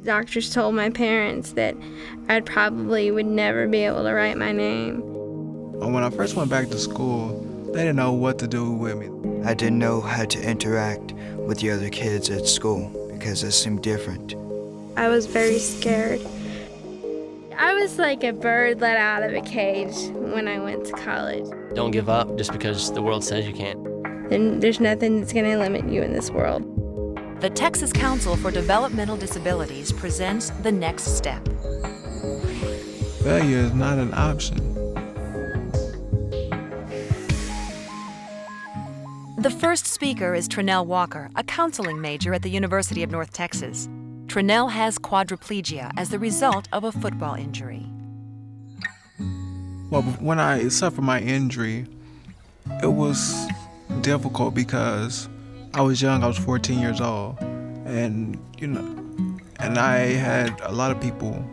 Doctors told my parents that I probably would never be able to write my name. When I first went back to school, they didn't know what to do with me. I didn't know how to interact with the other kids at school because I seemed different. I was very scared. I was like a bird let out of a cage when I went to college. Don't give up just because the world says you can't. And there's nothing that's going to limit you in this world. The Texas Council for Developmental Disabilities presents The Next Step. Failure is not an option. The first speaker is Trinell Walker, a counseling major at the University of North Texas. Trinell has quadriplegia as the result of a football injury. Well, when I suffered my injury, it was difficult because I was young. I was 14 years old, and I had a lot of people,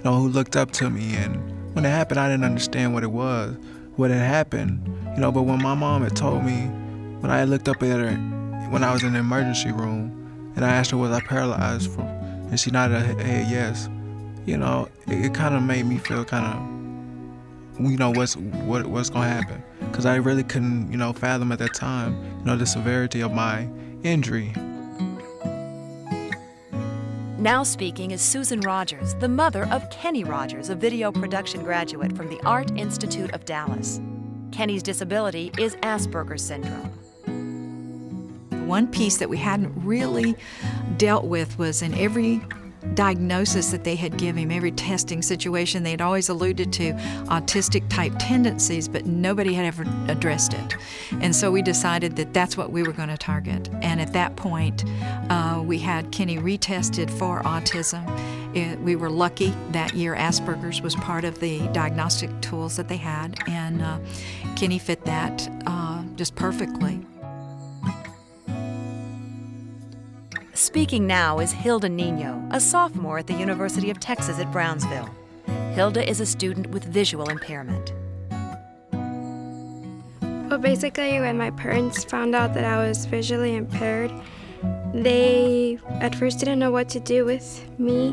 who looked up to me. And when it happened, I didn't understand what had happened, But when my mom had told me, when I looked up at her, when I was in the emergency room, and I asked her, was I paralyzed and she nodded her head yes. It kind of made me feel kind of, what's gonna happen, because I really couldn't, fathom at that time, the severity of my injury. Now speaking is Susan Rogers, the mother of Kenny Rogers, a video production graduate from the Art Institute of Dallas. Kenny's disability is Asperger's syndrome. One piece that we hadn't really dealt with was in every diagnosis that they had given him, every testing situation, they had always alluded to autistic type tendencies, but nobody had ever addressed it. And so we decided that that's what we were going to target. And at that point, we had Kenny retested for autism. We were lucky that year Asperger's was part of the diagnostic tools that they had, and Kenny fit that just perfectly. Speaking now is Hilda Nino, a sophomore at the University of Texas at Brownsville. Hilda is a student with visual impairment. Well, basically, when my parents found out that I was visually impaired, they at first didn't know what to do with me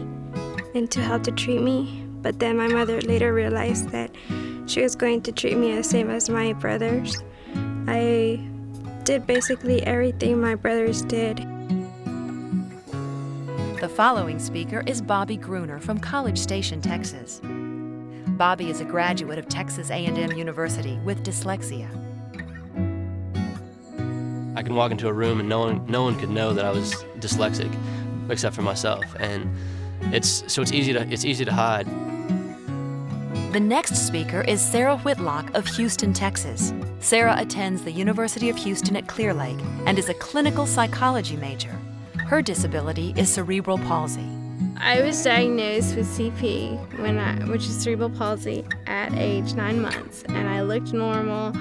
and to how to treat me. But then my mother later realized that she was going to treat me the same as my brothers. I did basically everything my brothers did. The following speaker is Bobby Gruner from College Station, Texas. Bobby is a graduate of Texas A&M University with dyslexia. I can walk into a room and no one could know that I was dyslexic, except for myself, and it's easy to hide. The next speaker is Sarah Whitlock of Houston, Texas. Sarah attends the University of Houston at Clear Lake and is a clinical psychology major. Her disability is cerebral palsy. I was diagnosed with CP, which is cerebral palsy, at age 9 months, and I looked normal.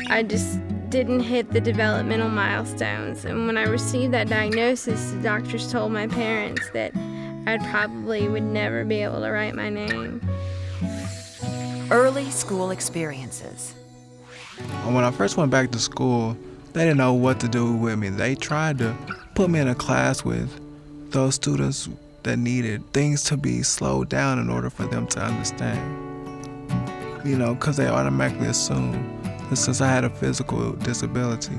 I just didn't hit the developmental milestones. And when I received that diagnosis, the doctors told my parents that I probably would never be able to write my name. Early school experiences. When I first went back to school, they didn't know what to do with me. They tried to put me in a class with those students that needed things to be slowed down in order for them to understand. Because they automatically assume that since I had a physical disability,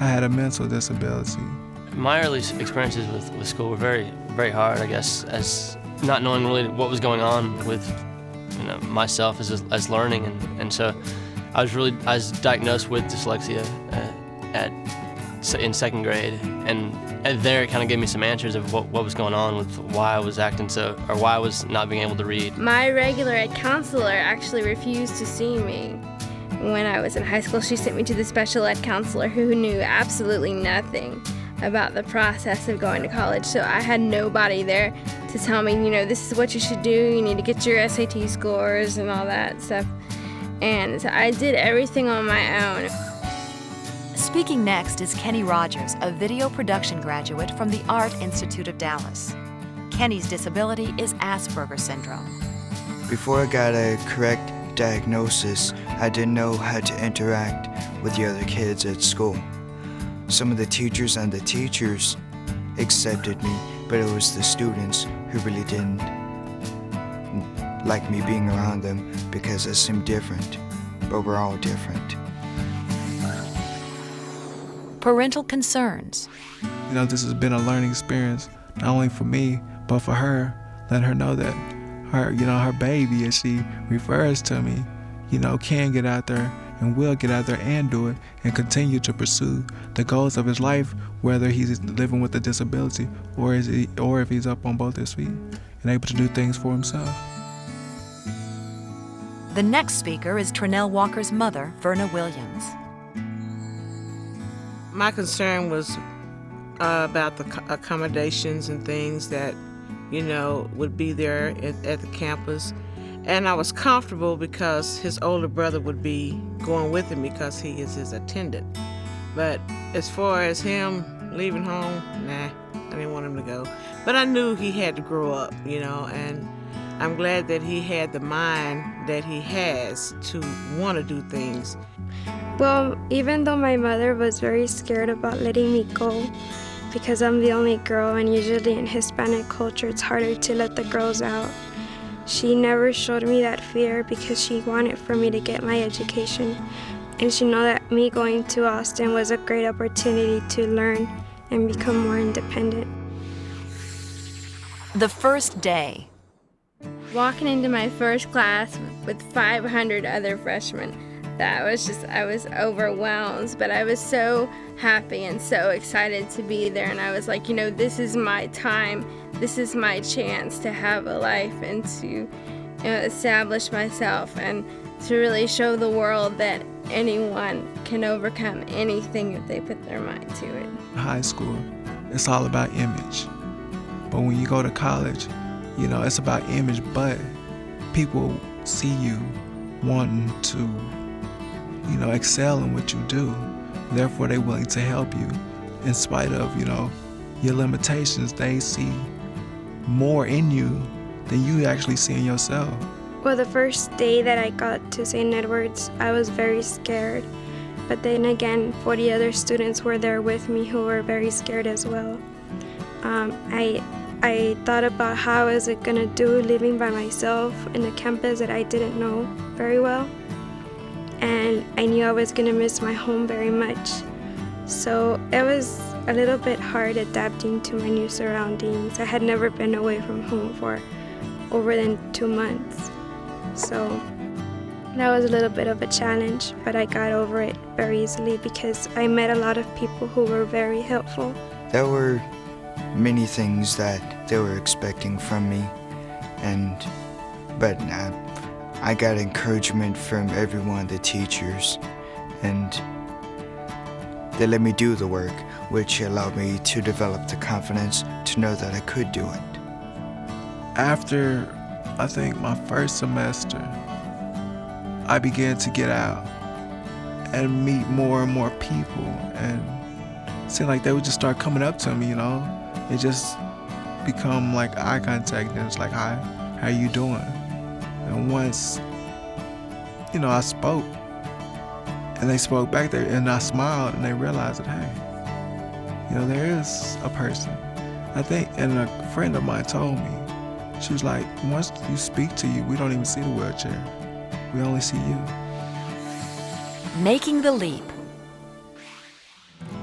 I had a mental disability. My early experiences with school were very, very hard, I guess, as not knowing really what was going on with myself as learning, and so I was diagnosed with dyslexia in second grade, and there it kind of gave me some answers of what was going on with why I was acting or why I was not being able to read. My regular ed counselor actually refused to see me. When I was in high school, she sent me to the special ed counselor who knew absolutely nothing about the process of going to college. So I had nobody there to tell me, this is what you should do. You need to get your SAT scores and all that stuff. And so I did everything on my own. Speaking next is Kenny Rogers, a video production graduate from the Art Institute of Dallas. Kenny's disability is Asperger's syndrome. Before I got a correct diagnosis, I didn't know how to interact with the other kids at school. Some of the teachers accepted me, but it was the students who really didn't like me being around them because I seemed different, but we're all different. Parental concerns. You know, this has been a learning experience, not only for me, but for her. Let her know that her baby, as she refers to me, can get out there and will get out there and do it and continue to pursue the goals of his life, whether he's living with a disability or if he's up on both his feet and able to do things for himself. The next speaker is Trinell Walker's mother, Verna Williams. My concern was about the accommodations and things that, would be there at the campus. And I was comfortable because his older brother would be going with him because he is his attendant. But as far as him leaving home, nah, I didn't want him to go. But I knew he had to grow up, and I'm glad that he had the mind that he has to want to do things. Well, even though my mother was very scared about letting me go, because I'm the only girl and usually in Hispanic culture it's harder to let the girls out, she never showed me that fear because she wanted for me to get my education. And she knew that me going to Austin was a great opportunity to learn and become more independent. The first day. Walking into my first class with 500 other freshmen, I was overwhelmed, but I was so happy and so excited to be there. And I was like, this is my time. This is my chance to have a life and to establish myself and to really show the world that anyone can overcome anything if they put their mind to it. High school, it's all about image. But when you go to college, it's about image, but people see you wanting to, excel in what you do. Therefore, they're willing to help you. In spite of, your limitations, they see more in you than you actually see in yourself. Well, the first day that I got to St. Edward's, I was very scared. But then again, 40 other students were there with me who were very scared as well. I thought about how I was gonna do living by myself in a campus that I didn't know very well. And I knew I was gonna miss my home very much. So it was a little bit hard adapting to my new surroundings. I had never been away from home for over than 2 months. So that was a little bit of a challenge, but I got over it very easily because I met a lot of people who were very helpful. There were many things that they were expecting from me, but I got encouragement from everyone, the teachers, and they let me do the work, which allowed me to develop the confidence to know that I could do it. After, I think, my first semester, I began to get out and meet more and more people, and it seemed like they would just start coming up to me, It just become like eye contact, and it's like, hi, how you doing? And once, I spoke, and they spoke back there, and I smiled, and they realized that, hey, there is a person. I think, and a friend of mine told me, she was like, once you speak to you, we don't even see the wheelchair. We only see you. Making the leap.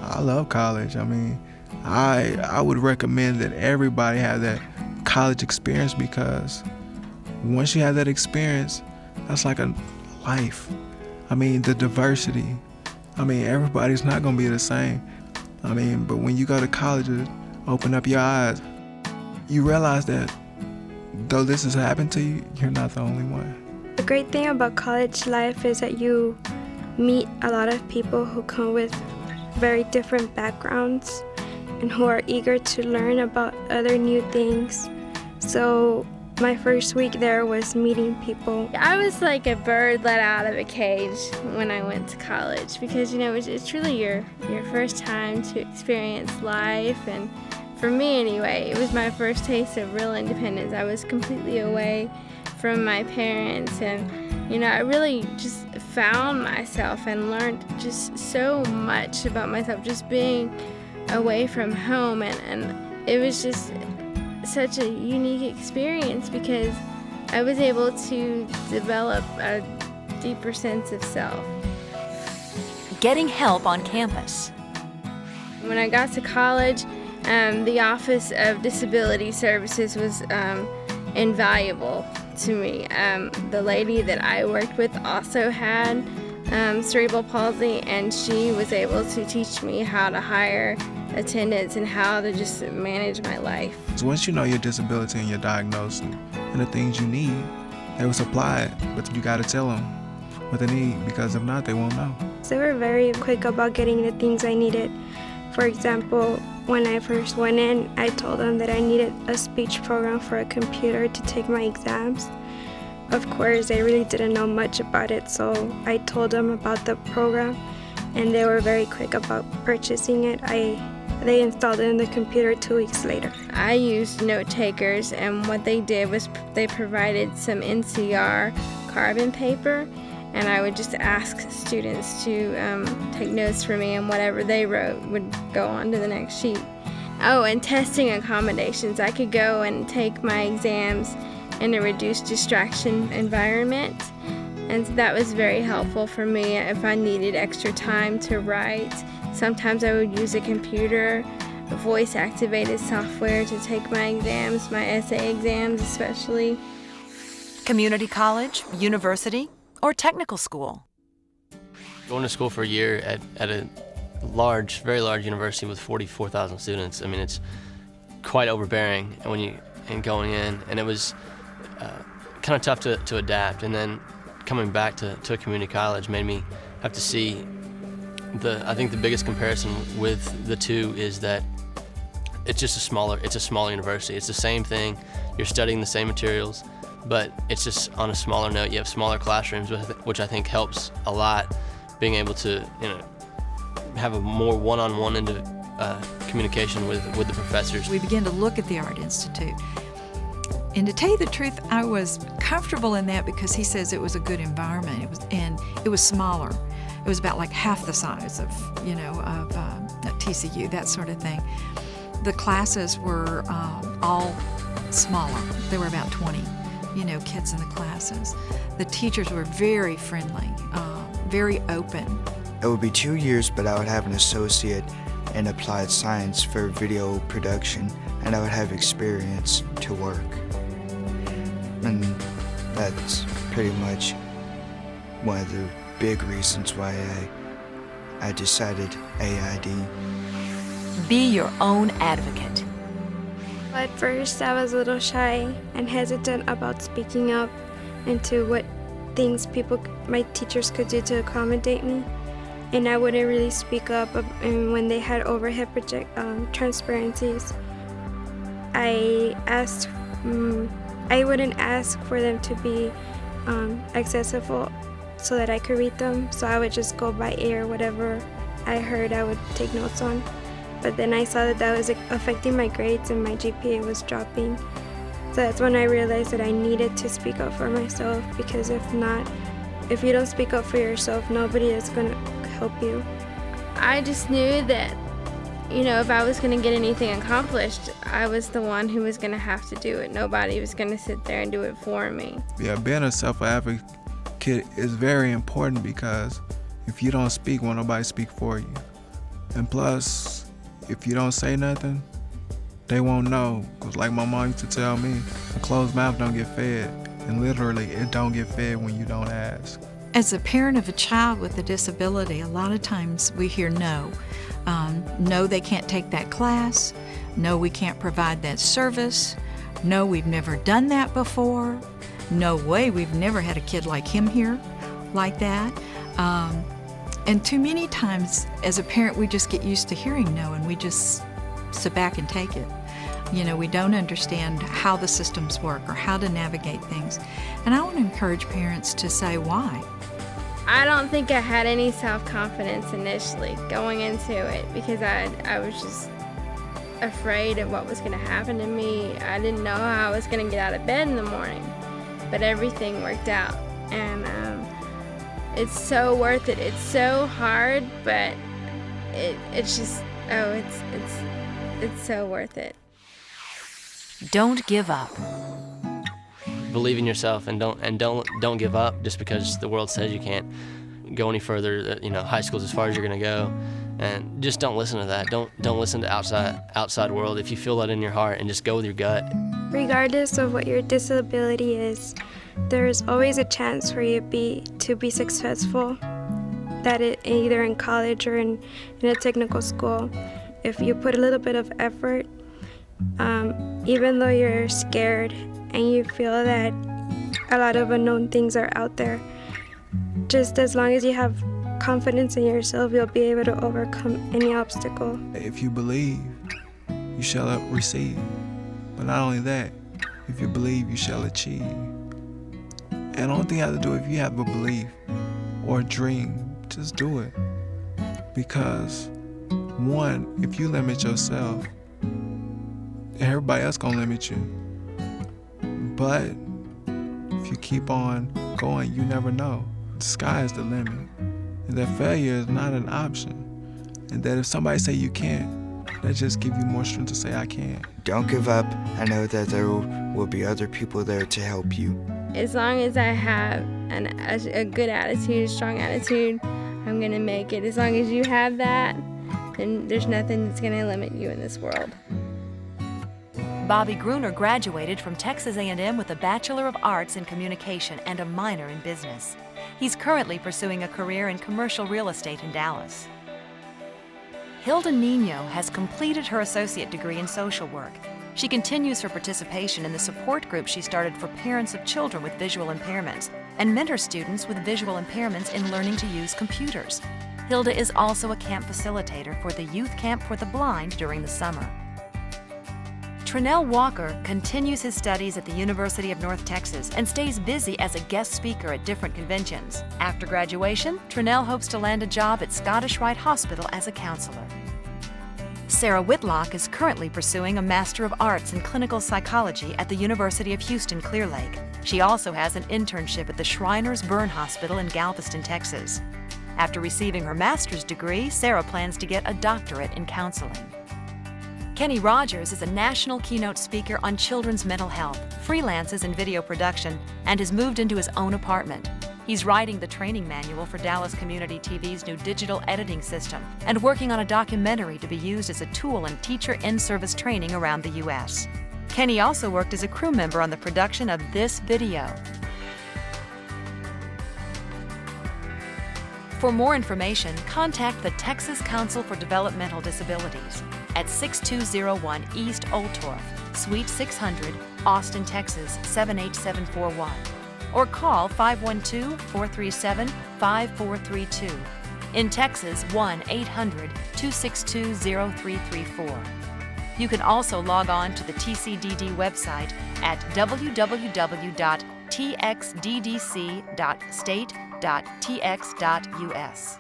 I love college. I would recommend that everybody have that college experience, because once you have that experience, that's like a life. The diversity. Everybody's not going to be the same. But when you go to college, it open up your eyes. You realize that though this has happened to you, you're not the only one. The great thing about college life is that you meet a lot of people who come with very different backgrounds and who are eager to learn about other new things. So my first week there was meeting people. I was like a bird let out of a cage when I went to college because, it's really your first time to experience life. And for me anyway, it was my first taste of real independence. I was completely away from my parents, and I really just found myself and learned just so much about myself just being away from home, and it was just such a unique experience because I was able to develop a deeper sense of self. Getting help on campus. When I got to college, the Office of Disability Services was invaluable to me. The lady that I worked with also had cerebral palsy, and she was able to teach me how to hire attendants and how to just manage my life. So once you know your disability and your diagnosis and the things you need, they will supply it, but you got to tell them what they need, because if not, they won't know. They were very quick about getting the things I needed. For example, when I first went in, I told them that I needed a speech program for a computer to take my exams. Of course, they really didn't know much about it, so I told them about the program, and they were very quick about purchasing it. They installed it in the computer 2 weeks later. I used note takers, and what they did was they provided some NCR carbon paper, and I would just ask students to take notes for me, and whatever they wrote would go on to the next sheet. Oh, and testing accommodations. I could go and take my exams in a reduced distraction environment, and that was very helpful for me if I needed extra time to write. Sometimes I would use a computer, voice-activated software to take my exams, my essay exams especially. Community college, university, or technical school. Going to school for a year at a large, very large university with 44,000 students, I mean, it's quite overbearing and going in, and it was kind of tough to adapt. And then coming back to a community college made me have to see I think the biggest comparison with the two is that it's a smaller university. It's the same thing. You're studying the same materials, but it's just on a smaller note. You have smaller classrooms, which I think helps a lot, being able to have a more one-on-one communication with the professors. We began to look at the Art Institute. And to tell you the truth, I was comfortable in that because he says it was a good environment. It was smaller. It was about like half the size of TCU, that sort of thing. The classes were all smaller. There were about 20, kids in the classes. The teachers were very friendly, very open. It would be 2 years, but I would have an associate in applied science for video production, and I would have experience to work. And that's pretty much one of the big reasons why I decided AID. Be your own advocate. At first, I was a little shy and hesitant about speaking up into what things my teachers could do to accommodate me. And I wouldn't really speak up when they had overhead transparencies. I wouldn't ask for them to be accessible so that I could read them, so I would just go by ear. Whatever I heard, I would take notes on. But then I saw that was affecting my grades and my GPA was dropping. So that's when I realized that I needed to speak up for myself, because if you don't speak up for yourself, nobody is going to help you. I just knew that, if I was going to get anything accomplished, I was the one who was going to have to do it. Nobody was going to sit there and do it for me. Yeah, being a self-advocate is very important, because if you don't speak, won't nobody speak for you. And plus, if you don't say nothing, they won't know. Because like my mom used to tell me, a closed mouth don't get fed. And literally, it don't get fed when you don't ask. As a parent of a child with a disability, a lot of times we hear no. No, they can't take that class. No, we can't provide that service. No, we've never done that before. No way, we've never had a kid like him here, like that. And too many times, as a parent, we just get used to hearing no, and we just sit back and take it. We don't understand how the systems work or how to navigate things. And I want to encourage parents to say why. I don't think I had any self-confidence initially going into it, because I was just afraid of what was going to happen to me. I didn't know how I was going to get out of bed in the morning, but everything worked out, and it's so worth it. It's so hard, but it's so worth it. Don't give up. Believe in yourself and don't give up just because the world says you can't go any further. High school's as far as you're gonna go, and just don't listen to that. Don't listen to outside world. If you feel that in your heart, and just go with your gut. Regardless of what your disability is, there's always a chance for you to be successful, either in college or in a technical school. If you put a little bit of effort, even though you're scared and you feel that a lot of unknown things are out there, just as long as you have confidence in yourself, you'll be able to overcome any obstacle. If you believe, you shall receive. But not only that, if you believe, you shall achieve. And the only thing you have to do, if you have a belief or a dream, just do it. Because one, if you limit yourself, everybody else gonna limit you. But if you keep on going, you never know. The sky is the limit. And that failure is not an option. And that if somebody say you can't, that just give you more strength to say I can. Don't give up. I know that there will be other people there to help you. As long as I have a good attitude, a strong attitude, I'm gonna make it. As long as you have that, then there's nothing that's gonna limit you in this world. Bobby Gruner graduated from Texas A&M with a Bachelor of Arts in Communication and a minor in business. He's currently pursuing a career in commercial real estate in Dallas. Hilda Nino has completed her associate degree in social work. She continues her participation in the support group she started for parents of children with visual impairments and mentors students with visual impairments in learning to use computers. Hilda is also a camp facilitator for the Youth Camp for the Blind during the summer. Trinell Walker continues his studies at the University of North Texas and stays busy as a guest speaker at different conventions. After graduation, Trinell hopes to land a job at Scottish Rite Hospital as a counselor. Sarah Whitlock is currently pursuing a Master of Arts in Clinical Psychology at the University of Houston Clear Lake. She also has an internship at the Shriners Burn Hospital in Galveston, Texas. After receiving her master's degree, Sarah plans to get a doctorate in counseling. Kenny Rogers is a national keynote speaker on children's mental health, freelances in video production, and has moved into his own apartment. He's writing the training manual for Dallas Community TV's new digital editing system and working on a documentary to be used as a tool in teacher in-service training around the U.S. Kenny also worked as a crew member on the production of this video. For more information, contact the Texas Council for Developmental Disabilities at 6201 East Oltorf, Suite 600, Austin, Texas 78741, or call 512-437-5432. In Texas, 1-800-262-0334. You can also log on to the TCDD website at www.txddc.state.tx.us.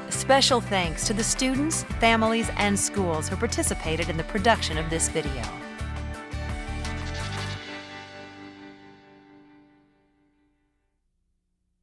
Special thanks to the students, families, and schools who participated in the production of this video.